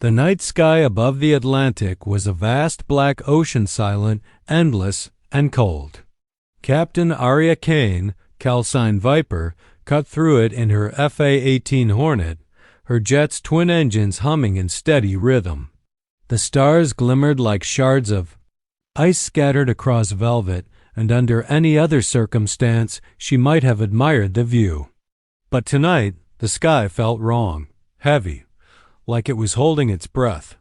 The night sky above the Atlantic was a vast black ocean, silent, endless, and cold. Captain Aria Kane, calcined Viper, cut through it in her FA-18 Hornet, her jet's twin engines humming in steady rhythm. The stars glimmered like shards of ice scattered across velvet, and under any other circumstance she might have admired the view. But tonight the sky felt wrong, heavy, like it was holding its breath.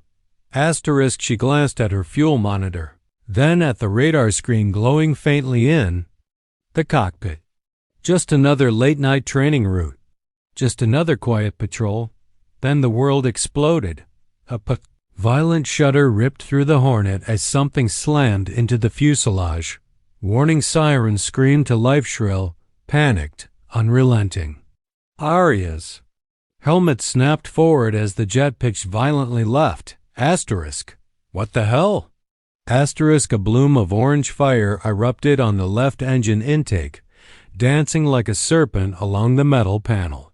She glanced at her fuel monitor, then at the radar screen glowing faintly in the cockpit. Just another late-night training route. Just another quiet patrol. Then the world exploded. A violent shudder ripped through the Hornet as something slammed into the fuselage. Warning sirens screamed to life shrill, panicked, unrelenting. Aria's helmet snapped forward as the jet pitched violently left. What the hell? A bloom of orange fire erupted on the left engine intake, dancing like a serpent along the metal panel.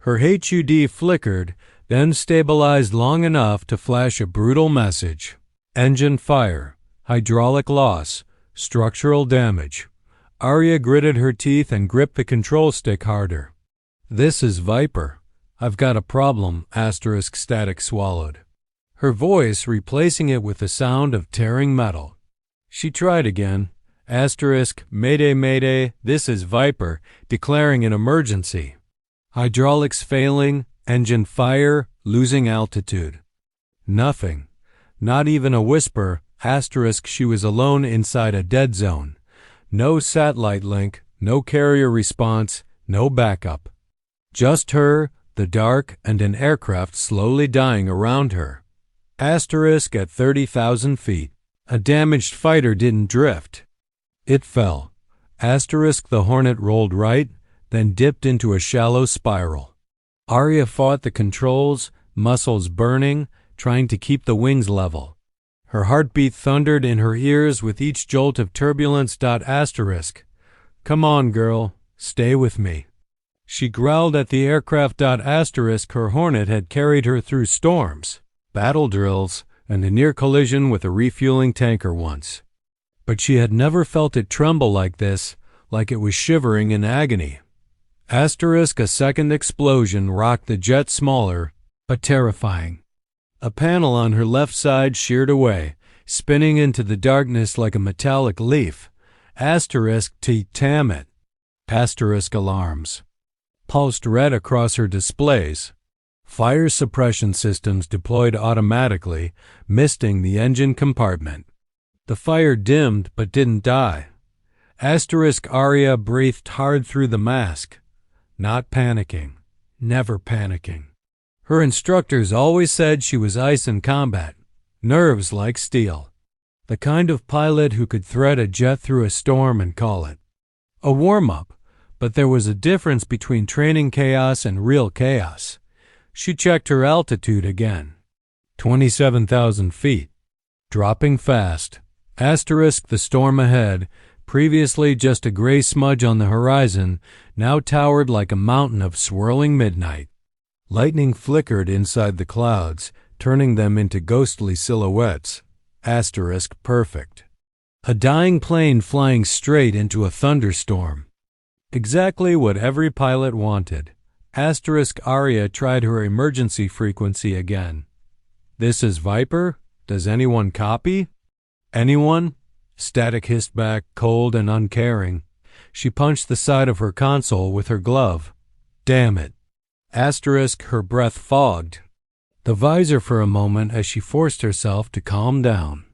Her HUD flickered, then stabilized long enough to flash a brutal message. Engine fire, hydraulic loss, structural damage. Aria gritted her teeth and gripped the control stick harder. This is Viper. I've got a problem, static swallowed, her voice replacing it with the sound of tearing metal. She tried again. Mayday, Mayday, this is Viper, declaring an emergency. Hydraulics failing, engine fire, losing altitude. Nothing. Not even a whisper. She was alone inside a dead zone. No satellite link, no carrier response, no backup. Just her, the dark, and an aircraft slowly dying around her. At 30,000 feet. A damaged fighter didn't drift. It fell. The Hornet rolled right, then dipped into a shallow spiral. Aria fought the controls, muscles burning, trying to keep the wings level. Her heartbeat thundered in her ears with each jolt of turbulence. Come on, girl, stay with me. She growled at the aircraft. Her Hornet had carried her through storms, battle drills, and a near collision with a refueling tanker once. But she had never felt it tremble like this, like it was shivering in agony. A second explosion rocked the jet smaller, but terrifying. A panel on her left side sheared away, spinning into the darkness like a metallic leaf. Damn it. Alarms pulsed red across her displays. Fire suppression systems deployed automatically, misting the engine compartment. The fire dimmed but didn't die. Aria breathed hard through the mask. Not panicking. Never panicking. Her instructors always said she was ice in combat. Nerves like steel. The kind of pilot who could thread a jet through a storm and call it a warm-up. But there was a difference between training chaos and real chaos. She checked her altitude again. 27,000 feet. Dropping fast. The storm ahead, previously just a gray smudge on the horizon, now towered like a mountain of swirling midnight. Lightning flickered inside the clouds, turning them into ghostly silhouettes. Perfect. A dying plane flying straight into a thunderstorm. Exactly what every pilot wanted. Aria tried her emergency frequency again. This is Viper? Does anyone copy? Anyone? Static hissed back, cold and uncaring. She punched the side of her console with her glove. Damn it. Her breath fogged. The visor for a moment as she forced herself to calm down.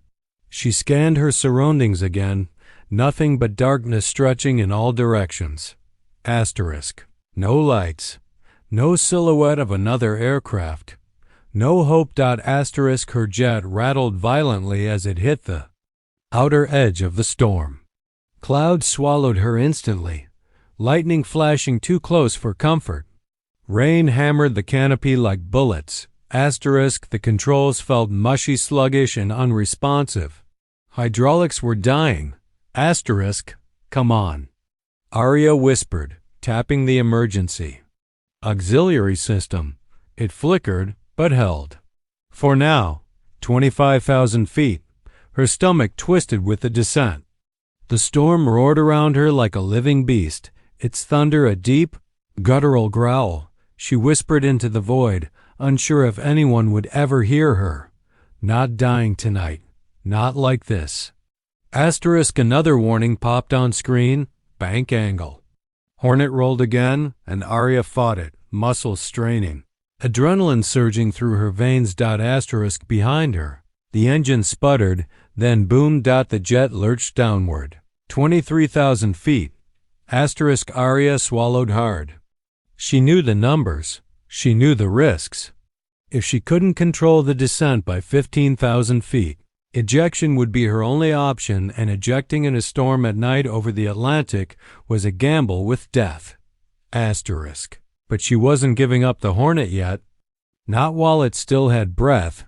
She scanned her surroundings again, nothing but darkness stretching in all directions. No lights. No silhouette of another aircraft. No hope. Her jet rattled violently as it hit the outer edge of the storm. Clouds swallowed her instantly, lightning flashing too close for comfort. Rain hammered the canopy like bullets. The controls felt mushy, sluggish, and unresponsive. Hydraulics were dying. Come on. Aria whispered, tapping the emergency. Auxiliary system. It flickered, but held. For now, 25,000 feet, her stomach twisted with the descent. The storm roared around her like a living beast, its thunder a deep, guttural growl. She whispered into the void, unsure if anyone would ever hear her. Not dying tonight. Not like this. Another warning popped on screen. Bank angle. Hornet rolled again, and Aria fought it, muscles straining. Adrenaline surging through her veins. Behind her. The engine sputtered, then boomed. The jet lurched downward. 23,000 feet. Aria swallowed hard. She knew the numbers. She knew the risks. If she couldn't control the descent by 15,000 feet, ejection would be her only option, and ejecting in a storm at night over the Atlantic was a gamble with death. But she wasn't giving up the Hornet yet. Not while it still had breath.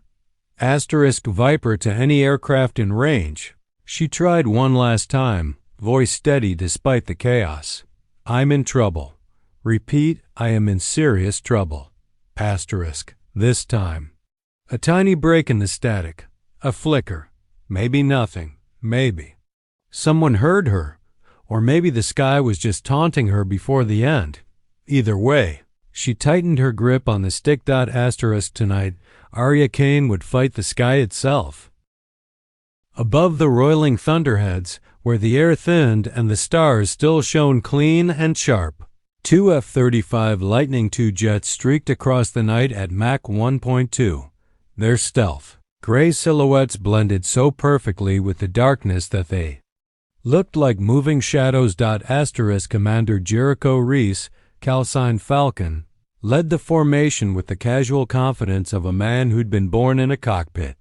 Viper to any aircraft in range. She tried one last time, voice steady despite the chaos. I'm in trouble. Repeat, I am in serious trouble. This time. A tiny break in the static. A flicker. Maybe nothing. Maybe. Someone heard her. Or maybe the sky was just taunting her before the end. Either way, she tightened her grip on the stick. Tonight, Aria Kane would fight the sky itself. Above the roiling thunderheads, where the air thinned and the stars still shone clean and sharp, two F-35 Lightning II jets streaked across the night at Mach 1.2. Their stealth, gray silhouettes blended so perfectly with the darkness that they looked like moving shadows. Commander Jericho Reese, calcined Falcon, led the formation with the casual confidence of a man who'd been born in a cockpit.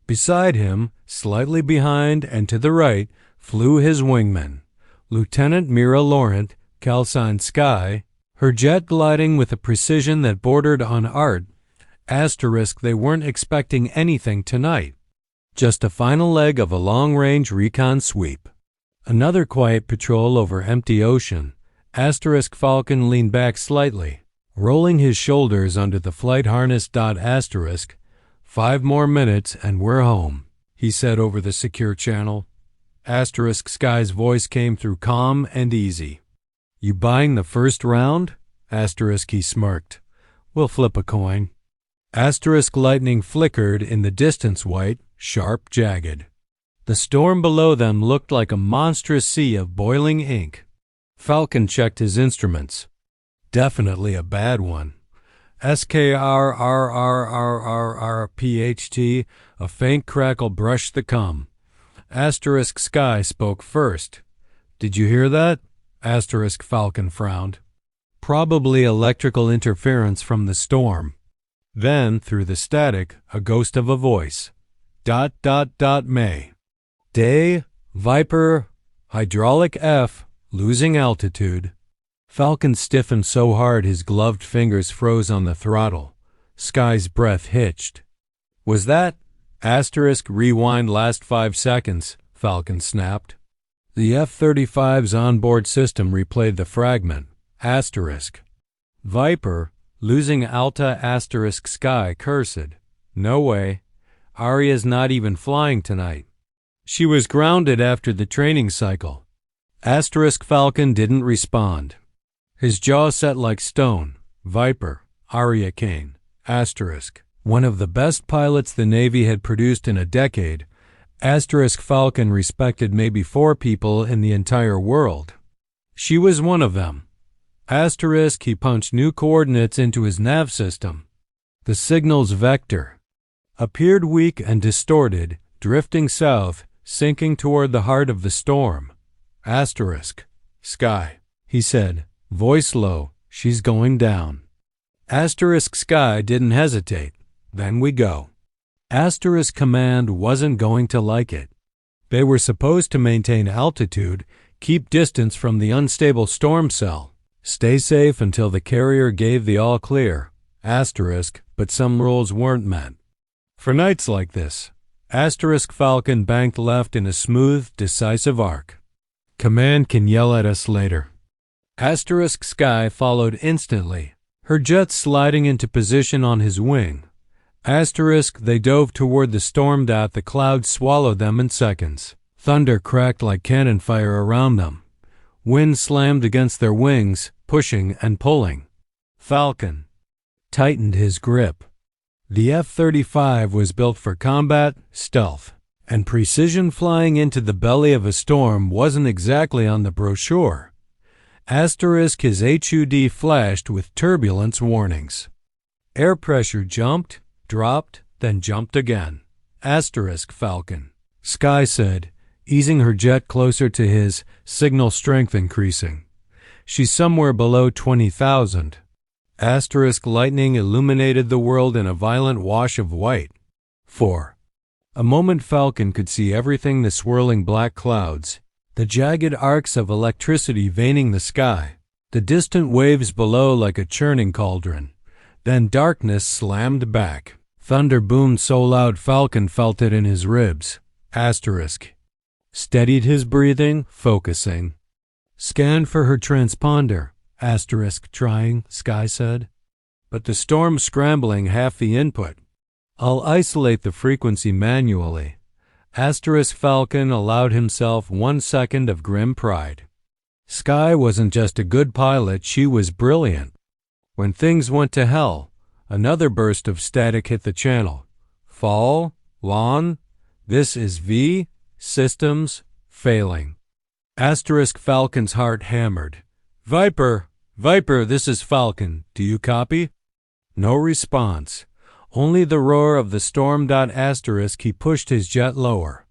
Beside him, slightly behind and to the right, flew his wingman, Lieutenant Mira Laurent, calcined Skye, her jet gliding with a precision that bordered on art. They weren't expecting anything tonight. Just a final leg of a long-range recon sweep. Another quiet patrol over empty ocean. Falcon leaned back slightly, rolling his shoulders under the flight harness. 5 more minutes and we're home, he said over the secure channel. Skye's voice came through calm and easy. You buying the first round? He smirked. We'll flip a coin. Lightning flickered in the distance, white, sharp, jagged. The storm below them looked like a monstrous sea of boiling ink. Falcon checked his instruments. Definitely a bad one. SKRRRRRRPHT, a faint crackle brushed the comm. Skye spoke first. Did you hear that? Falcon frowned. Probably electrical interference from the storm. Then, through the static, a ghost of a voice. May. Day, Viper, hydraulic F, losing altitude. Falcon stiffened so hard his gloved fingers froze on the throttle. Skye's breath hitched. Was that? Rewind last 5 seconds, Falcon snapped. The F-35's onboard system replayed the fragment. Viper, losing Alta Skye cursed. No way. Aria's not even flying tonight. She was grounded after the training cycle. Falcon didn't respond. His jaw set like stone. Viper, Aria Kane, one of the best pilots the Navy had produced in a decade. Falcon respected maybe 4 people in the entire world. She was one of them. He punched new coordinates into his nav system. The signal's vector appeared weak and distorted, drifting south, sinking toward the heart of the storm. Skye, he said, voice low, she's going down. Skye didn't hesitate. Then we go. Command wasn't going to like it. They were supposed to maintain altitude, keep distance from the unstable storm cell, stay safe until the carrier gave the all clear. But some rules weren't met. For nights like this, Falcon banked left in a smooth, decisive arc. Command can yell at us later. Skye followed instantly, her jet sliding into position on his wing. They dove toward the storm. The clouds swallowed them in seconds. Thunder cracked like cannon fire around them. Wind slammed against their wings, pushing and pulling. Falcon tightened his grip. The F-35 was built for combat, stealth, and precision. Flying into the belly of a storm wasn't exactly on the brochure. His HUD flashed with turbulence warnings. Air pressure jumped, dropped, then jumped again. Falcon, Skye said, easing her jet closer to his, signal strength increasing. She's somewhere below 20,000. Lightning illuminated the world in a violent wash of white. For a moment Falcon could see everything: the swirling black clouds, the jagged arcs of electricity veining the sky, the distant waves below like a churning cauldron. Then darkness slammed back. Thunder boomed so loud Falcon felt it in his ribs. Steadied his breathing, focusing. Scan for her transponder. Trying, Skye said. But the storm's scrambling half the input. I'll isolate the frequency manually. Falcon allowed himself 1 second of grim pride. Skye wasn't just a good pilot, she was brilliant. When things went to hell, another burst of static hit the channel. Lawn, this is V, systems, failing. Falcon's heart hammered. Viper, this is Falcon, do you copy? No response, only the roar of the storm. He pushed his jet lower.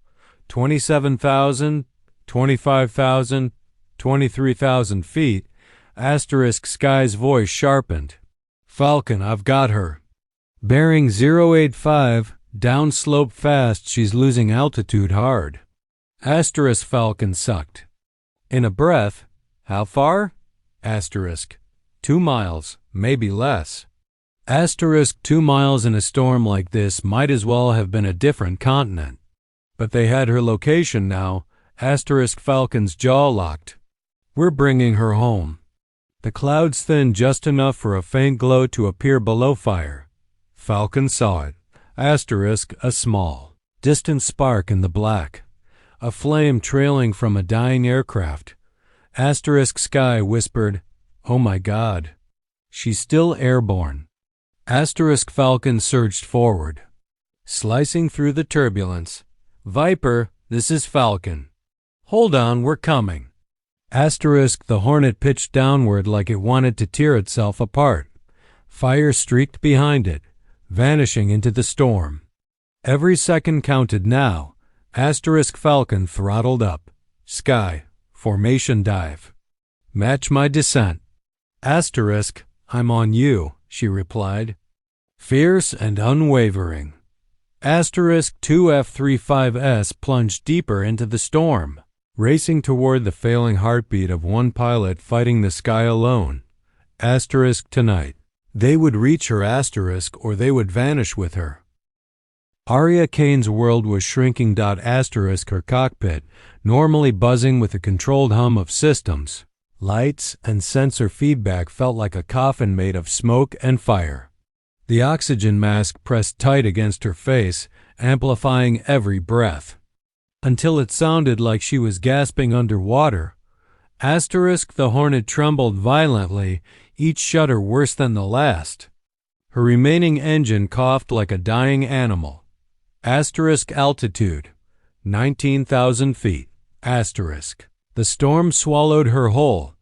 27,000, 25,000, 23,000 feet. Skye's voice sharpened. Falcon, I've got her. Bearing 085, downslope fast, she's losing altitude hard. Falcon sucked. In a breath, how far? 2 miles, maybe less. 2 miles in a storm like this might as well have been a different continent. But they had her location now. Falcon's jaw locked. We're bringing her home. The clouds thinned just enough for a faint glow to appear below fire. Falcon saw it. A small, distant spark in the black. A flame trailing from a dying aircraft. Skye whispered, "Oh my God. She's still airborne." Falcon surged forward, slicing through the turbulence. Viper, this is Falcon. Hold on, we're coming. The Hornet pitched downward like it wanted to tear itself apart. Fire streaked behind it, vanishing into the storm. Every second counted now. Falcon throttled up. Skye, formation dive. Match my descent. I'm on you, she replied. Fierce and unwavering. 2 F-35s plunged deeper into the storm, racing toward the failing heartbeat of one pilot fighting the sky alone. Tonight. They would reach her, or they would vanish with her. Aria Kane's world was shrinking. Her cockpit, normally buzzing with a controlled hum of systems, lights, and sensor feedback, felt like a coffin made of smoke and fire. The oxygen mask pressed tight against her face, amplifying every breath, until it sounded like she was gasping underwater. The Hornet trembled violently, each shudder worse than the last. Her remaining engine coughed like a dying animal. Altitude, 19,000 feet. The storm swallowed her whole.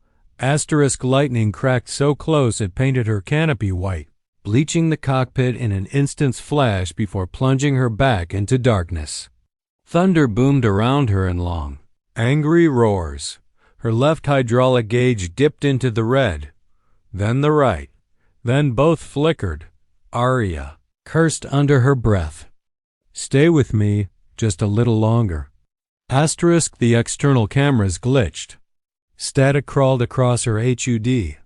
Lightning cracked so close it painted her canopy white, bleaching the cockpit in an instant's flash before plunging her back into darkness. Thunder boomed around her in long, angry roars. Her left hydraulic gauge dipped into the red, then the right, then both flickered. Aria cursed under her breath. Stay with me just a little longer. The external cameras glitched. Static crawled across her HUD.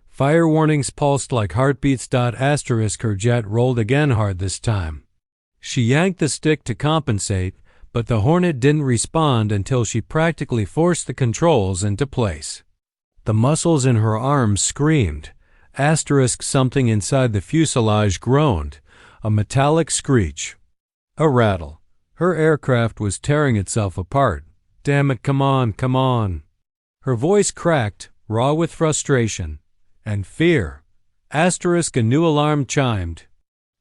Fire warnings pulsed like heartbeats. Her jet rolled again hard this time. She yanked the stick to compensate, but the Hornet didn't respond until she practically forced the controls into place. The muscles in her arms screamed. Something inside the fuselage groaned. a metallic screech. A rattle. Her aircraft was tearing itself apart. Damn it, come on, come on. Her voice cracked, raw with frustration and fear. Asterisk, a new alarm chimed.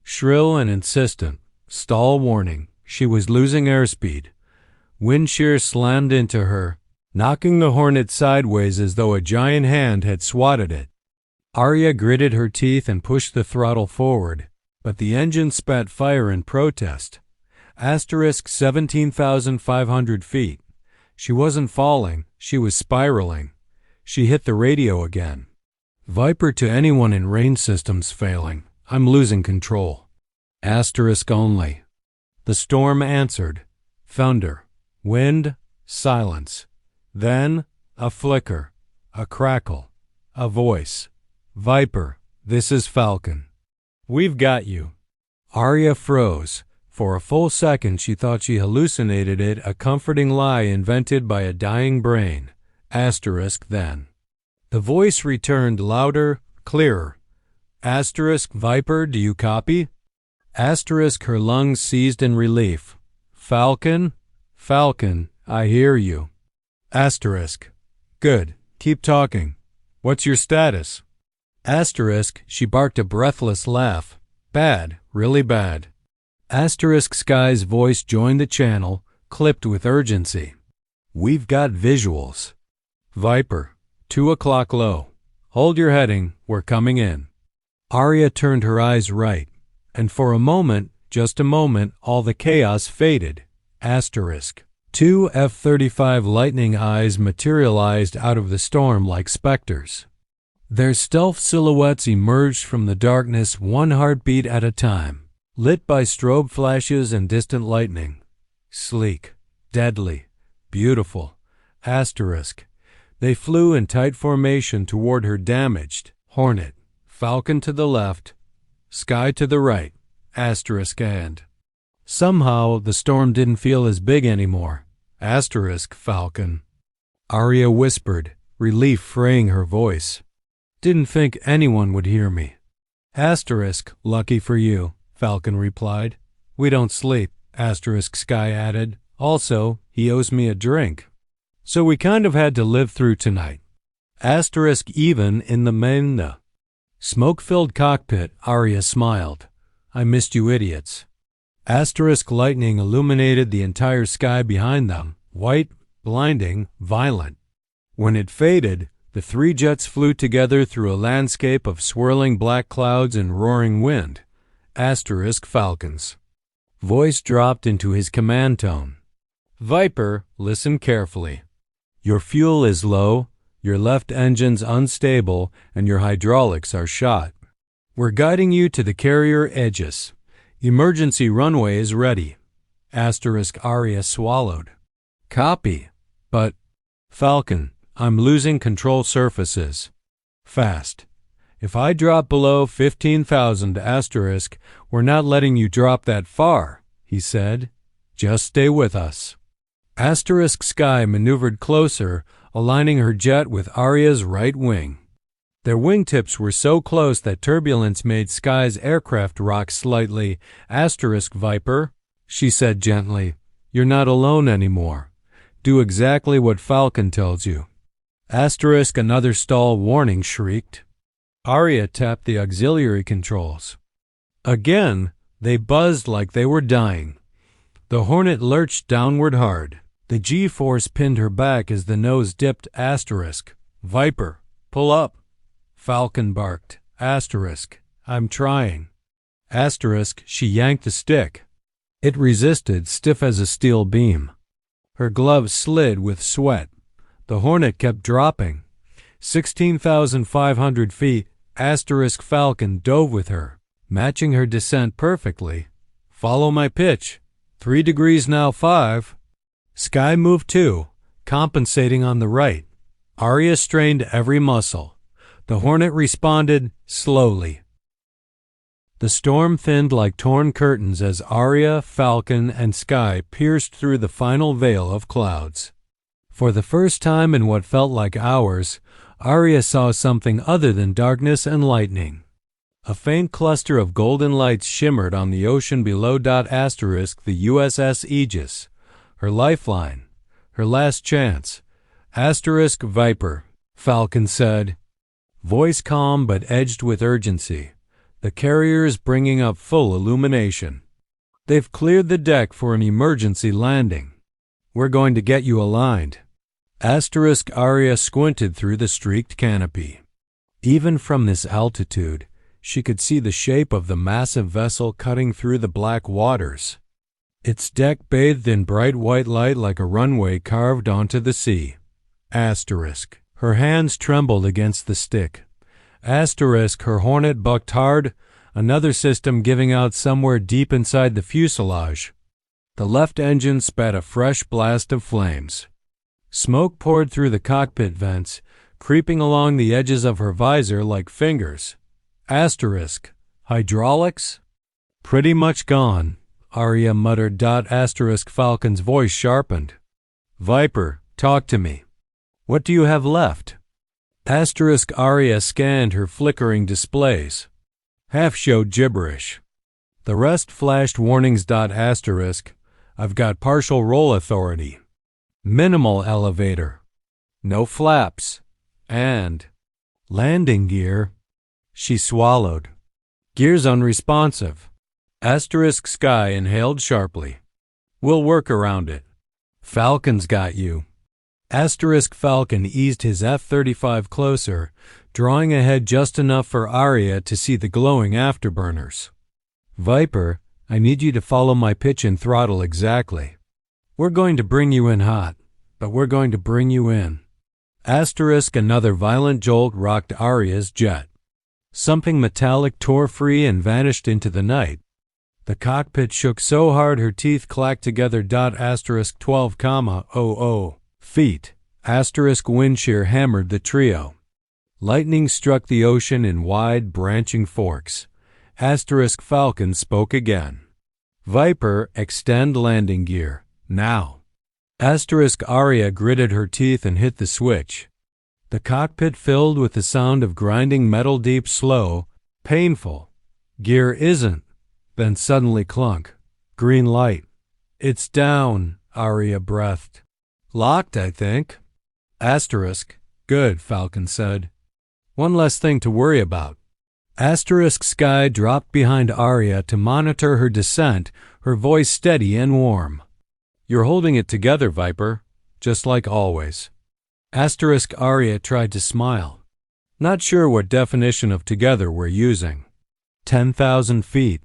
Shrill and insistent. Stall warning. She was losing airspeed. Wind shear slammed into her, knocking the Hornet sideways as though a giant hand had swatted it. Aria gritted her teeth and pushed the throttle forward, but the engine spat fire in protest. Asterisk 17,500 feet. She wasn't falling, she was spiraling. She hit the radio again. Viper to anyone in range systems failing. I'm losing control. Asterisk only. The storm answered. Thunder. Wind. Silence. Then a flicker. A crackle. A voice. Viper, this is Falcon. We've got you. Aria froze. For a full second she thought she hallucinated it, a comforting lie invented by a dying brain. Asterisk then. The voice returned louder, clearer. Asterisk, Viper, do you copy? Asterisk, her lungs seized in relief. Falcon? Falcon, I hear you. Asterisk. Good. Keep talking. What's your status? Asterisk, she barked a breathless laugh. Bad, really bad. Asterisk Skye's voice joined the channel, clipped with urgency. We've got visuals. Viper, 2 o'clock low. Hold your heading, we're coming in. Aria turned her eyes right, and for a moment, just a moment, all the chaos faded. Asterisk. 2 F-35 Lightning eyes materialized out of the storm like specters. Their stealth silhouettes emerged from the darkness one heartbeat at a time, lit by strobe flashes and distant lightning. Sleek, deadly, beautiful. Asterisk. They flew in tight formation toward her damaged Hornet. Falcon to the left, Skye to the right. Asterisk and. Somehow the storm didn't feel as big anymore. Asterisk Falcon. Aria whispered, relief fraying her voice. Didn't think anyone would hear me. Asterisk, lucky for you, Falcon replied. We don't sleep, Asterisk Skye added. Also, he owes me a drink. So we kind of had to live through tonight. Asterisk even in the Mayday. Smoke-filled cockpit, Aria smiled. I missed you idiots. Asterisk lightning illuminated the entire sky behind them, white, blinding, violent. When it faded, the three jets flew together through a landscape of swirling black clouds and roaring wind. Asterisk Falcons. Voice dropped into his command tone. Viper, listen carefully. Your fuel is low, your left engine's unstable, and your hydraulics are shot. We're guiding you to the carrier edges. Emergency runway is ready. Asterisk Aria swallowed. Copy. But, Falcon, I'm losing control surfaces. Fast. If I drop below 15,000 asterisk, we're not letting you drop that far, he said. Just stay with us. Asterisk Skye maneuvered closer, aligning her jet with Aria's right wing. Their wingtips were so close that turbulence made Skye's aircraft rock slightly. Asterisk Viper, she said gently, you're not alone anymore. Do exactly what Falcon tells you. Asterisk another stall warning shrieked. Aria tapped the auxiliary controls. Again, they buzzed like they were dying. The Hornet lurched downward hard. The G-force pinned her back as the nose dipped. Asterisk. Viper, pull up. Falcon barked. Asterisk. I'm trying. Asterisk, she yanked the stick. It resisted, stiff as a steel beam. Her gloves slid with sweat. The Hornet kept dropping. 16,500 feet. Asterisk Falcon dove with her, matching her descent perfectly. Follow my pitch. 3 degrees now 5. Skye moved too, compensating on the right. Aria strained every muscle. The Hornet responded slowly. The storm thinned like torn curtains as Aria, Falcon, and Skye pierced through the final veil of clouds. For the first time in what felt like hours, Aria saw something other than darkness and lightning. A faint cluster of golden lights shimmered on the ocean below. Asterisk the USS Aegis. Her lifeline. Her last chance. Asterisk Viper, Falcon said. Voice calm but edged with urgency. The carrier's bringing up full illumination. They've cleared the deck for an emergency landing. We're going to get you aligned. Asterisk Aria squinted through the streaked canopy. Even from this altitude, she could see the shape of the massive vessel cutting through the black waters. Its deck bathed in bright white light like a runway carved onto the sea. Asterisk. Her hands trembled against the stick. Asterisk. Her Hornet bucked hard, another system giving out somewhere deep inside the fuselage. The left engine spat a fresh blast of flames. Smoke poured through the cockpit vents, creeping along the edges of her visor like fingers. Asterisk. Hydraulics? Pretty much gone, Aria muttered. Asterisk Falcon's voice sharpened. Viper, talk to me. What do you have left? Asterisk Aria scanned her flickering displays. Half showed gibberish. The rest flashed warnings. Asterisk. I've got partial roll authority. Minimal elevator. No flaps. And landing gear. She swallowed. Gear's unresponsive. Asterisk Skye inhaled sharply. We'll work around it. Falcon's got you. Asterisk Falcon eased his F-35 closer, drawing ahead just enough for Aria to see the glowing afterburners. Viper, I need you to follow my pitch and throttle exactly. We're going to bring you in hot, but we're going to bring you in. Asterisk another violent jolt rocked Aria's jet. Something metallic tore free and vanished into the night. The cockpit shook so hard her teeth clacked together. Asterisk 12,00 feet. Asterisk wind shear hammered the trio. Lightning struck the ocean in wide branching forks. Asterisk Falcon spoke again. Viper, extend landing gear. Now. Asterisk Aria gritted her teeth and hit the switch. The cockpit filled with the sound of grinding metal. Deep, slow, painful. Gear isn't. Then suddenly clunk. Green light. It's down, Aria breathed. Locked, I think. Asterisk. Good, Falcon said. One less thing to worry about. Asterisk Skye dropped behind Aria to monitor her descent, her voice steady and warm. You're holding it together, Viper, just like always. Asterisk Aria tried to smile. Not sure what definition of together we're using. 10,000 feet.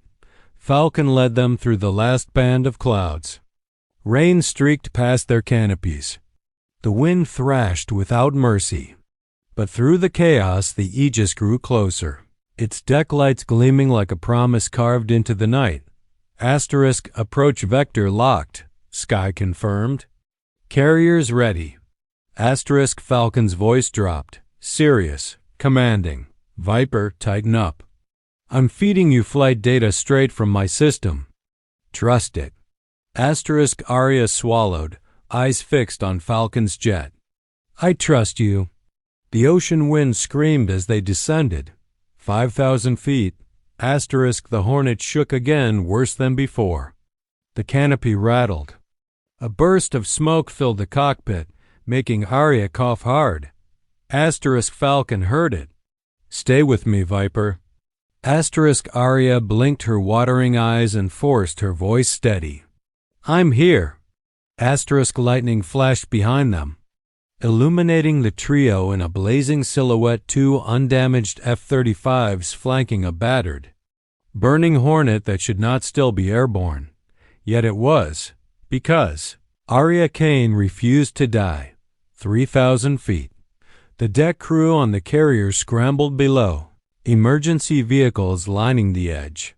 Falcon led them through the last band of clouds. Rain streaked past their canopies. The wind thrashed without mercy. But through the chaos the Aegis grew closer, its deck lights gleaming like a promise carved into the night. Asterisk approach vector locked, Skye confirmed. Carriers ready. Asterisk Falcon's voice dropped, serious, commanding. Viper, tighten up. I'm feeding you flight data straight from my system. Trust it. Asterisk Aria swallowed, eyes fixed on Falcon's jet. I trust you. The ocean wind screamed as they descended. 5,000 feet. Asterisk the Hornet shook again, worse than before. The canopy rattled. A burst of smoke filled the cockpit, making Aria cough hard. Asterisk Falcon heard it. Stay with me, Viper. Asterisk Aria blinked her watering eyes and forced her voice steady. I'm here. Asterisk lightning flashed behind them, illuminating the trio in a blazing silhouette. 2 undamaged F-35s flanking a battered, burning Hornet that should not still be airborne. Yet it was, because Aria Kane refused to die. 3,000 feet. The deck crew on the carrier scrambled below, emergency vehicles lining the edge.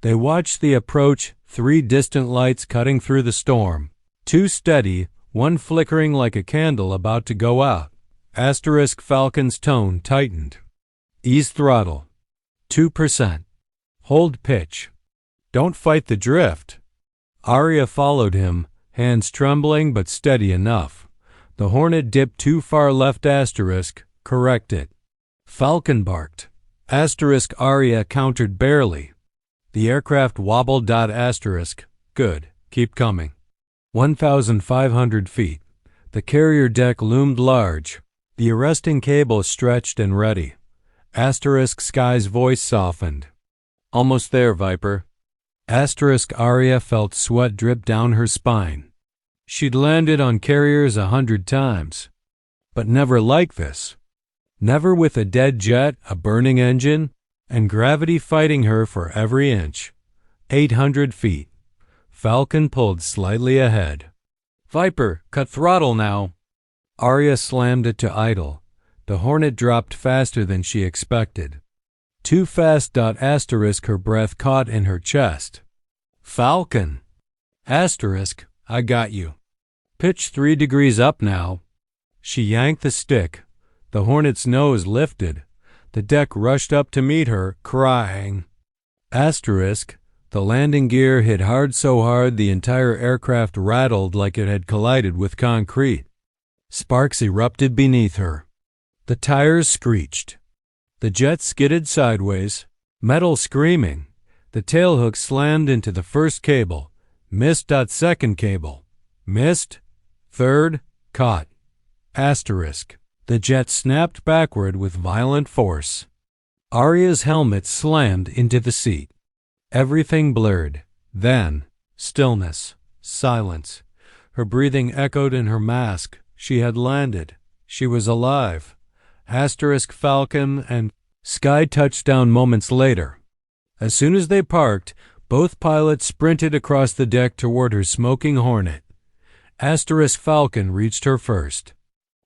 They watched the approach, 3 distant lights cutting through the storm, 2 steady, 1 flickering like a candle about to go out. Asterisk Falcon's tone tightened. Ease throttle. 2%. Hold pitch. Don't fight the drift. Aria followed him, hands trembling but steady enough. The Hornet dipped too far left. Asterisk, correct it. Falcon barked. Asterisk Aria countered barely. The aircraft wobbled. Asterisk, good, keep coming. 1,500 feet. The carrier deck loomed large. The arresting cable stretched and ready. Asterisk Skye's voice softened. Almost there, Viper. Asterisk Aria felt sweat drip down her spine. She'd landed on carriers 100 times. But never like this. Never with a dead jet, a burning engine, and gravity fighting her for every inch. 800 feet. Falcon pulled slightly ahead. Viper, cut throttle now. Aria slammed it to idle. The Hornet dropped faster than she expected. Too fast. Asterisk her breath caught in her chest. Falcon. Asterisk, I got you. Pitch 3 degrees up now. She yanked the stick. The Hornet's nose lifted. The deck rushed up to meet her, crying. Asterisk, the landing gear hit hard, so hard the entire aircraft rattled like it had collided with concrete. Sparks erupted beneath her. The tires screeched. The jet skidded sideways, metal screaming. The tailhook slammed into the first cable. Missed. Second cable. Missed. Third. Caught. Asterisk. The jet snapped backward with violent force. Aria's helmet slammed into the seat. Everything blurred. Then, stillness, silence. Her breathing echoed in her mask. She had landed. She was alive. Asterisk Falcon and Skye touched down moments later. As soon as they parked, both pilots sprinted across the deck toward her smoking Hornet. Asterisk Falcon reached her first.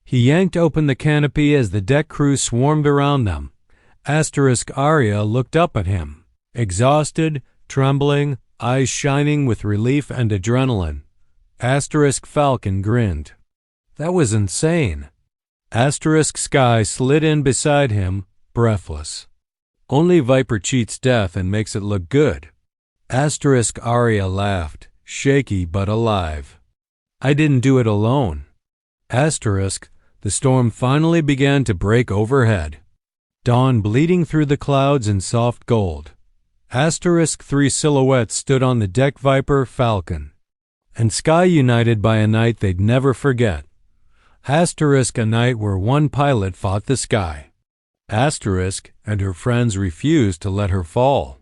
He yanked open the canopy as the deck crew swarmed around them. Asterisk Aria looked up at him, exhausted, trembling, eyes shining with relief and adrenaline. Asterisk Falcon grinned. That was insane. Asterisk Skye slid in beside him, breathless. Only Viper cheats death and makes it look good. Asterisk Aria laughed, shaky but alive. I didn't do it alone. Asterisk, the storm finally began to break overhead. Dawn bleeding through the clouds in soft gold. Asterisk 3 silhouettes stood on the deck. Viper, Falcon, and Skye united by a night they'd never forget. Asterisk a night where one pilot fought the sky. Asterisk and her friends refused to let her fall.